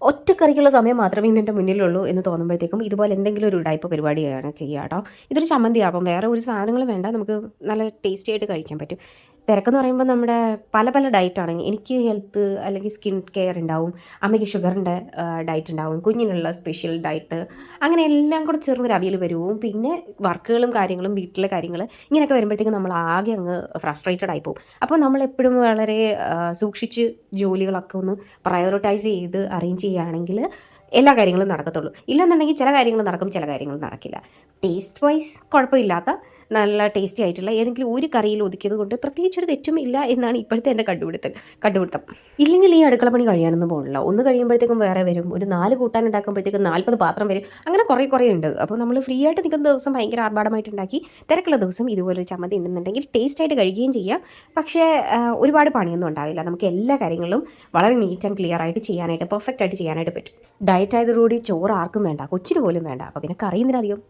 ഒറ്റക്കറിക്കുള്ള സമയം മാത്രമേ ഇന്നെൻ്റെ മുന്നിലുള്ളൂ എന്ന് തോന്നുമ്പോഴത്തേക്കും ഇതുപോലെ എന്തെങ്കിലും ഒരു ഉടായ്പ പരിപാടിയാണ് ചെയ്യുക കേട്ടോ. ഇതൊരു ചമ്മന്തിയാകും, വേറെ ഒരു സാധനങ്ങളും വേണ്ട, നമുക്ക് നല്ല ടേസ്റ്റി ആയിട്ട് കഴിക്കാൻ പറ്റും. തിരക്കെന്ന് പറയുമ്പോൾ നമ്മുടെ പല പല ഡയറ്റാണ്. എനിക്ക് ഹെൽത്ത് അല്ലെങ്കിൽ സ്കിൻ കെയർ ഉണ്ടാവും, അമ്മയ്ക്ക് ഷുഗറിൻ്റെ ഡയറ്റ് ഉണ്ടാവും, കുഞ്ഞിനുള്ള സ്പെഷ്യൽ ഡയറ്റ്, അങ്ങനെ എല്ലാം കൂടെ ചേർന്നൊരു അവിയൽ വരുവും. പിന്നെ വർക്കുകളും കാര്യങ്ങളും വീട്ടിലെ കാര്യങ്ങൾ ഇങ്ങനെയൊക്കെ വരുമ്പോഴത്തേക്കും നമ്മൾ ആകെ അങ്ങ് ഫ്രസ്ട്രേറ്റഡ് ആയി പോകും. അപ്പോൾ നമ്മളെപ്പോഴും വളരെ സൂക്ഷിച്ച് ജോലികളൊക്കെ ഒന്ന് പ്രയോറിറ്റൈസ് ചെയ്ത് അറേഞ്ച് ചെയ്യുകയാണെങ്കിൽ എല്ലാ കാര്യങ്ങളും നടക്കത്തുള്ളൂ. ഇല്ലെന്നുണ്ടെങ്കിൽ ചില കാര്യങ്ങൾ നടക്കും, ചില കാര്യങ്ങൾ നടക്കില്ല. ടേസ്റ്റ് വൈസ് കുഴപ്പമില്ലാത്ത നല്ല ടേസ്റ്റി ആയിട്ടുള്ള ഏതെങ്കിലും ഒരു കറിയിൽ ഒതുക്കിയത് കൊണ്ട് പ്രത്യേകിച്ചൊരു തെറ്റും ഇല്ല എന്നാണ് ഇപ്പോഴത്തെ എൻ്റെ കണ്ടുപിടുത്തം. ഇല്ലെങ്കിൽ ഈ അടുക്കളപ്പണി കഴിയാനൊന്നും പോകണില്ല. ഒന്ന് കഴിയുമ്പോഴത്തേക്കും വേറെ വരും. ഒരു 4 കൂട്ടാൻ ഉണ്ടാക്കുമ്പോഴത്തേക്കും 40 പാത്രം വരും. അങ്ങനെ കുറേ ഉണ്ട്. അപ്പോൾ നമ്മൾ ഫ്രീ ആയിട്ട് നിൽക്കുന്ന ദിവസം ഭയങ്കര ആർഭാടമായിട്ട് ഉണ്ടാക്കി, തിരക്കുള്ള ദിവസം ഇതുപോലൊരു ചമ്മന്തി ഉണ്ടെന്നുണ്ടെങ്കിൽ ടേസ്റ്റായിട്ട് കഴിക്കുകയും ചെയ്യാം. പക്ഷേ ഒരുപാട് പണിയൊന്നും ഉണ്ടാവില്ല. നമുക്ക് എല്ലാ കാര്യങ്ങളും വളരെ നീറ്റ് ആൻഡ് ക്ലിയർ ആയിട്ട് ചെയ്യാനായിട്ട്, പെർഫെക്റ്റ് ആയിട്ട് ചെയ്യാനായിട്ട് പറ്റും. ഡയറ്റ് ആയതോടുകൂടി ചോറ് ആർക്കും വേണ്ട, കൊച്ചിന് പോലും വേണ്ട. അപ്പോൾ പിന്നെ കറി എന്തിനധികം.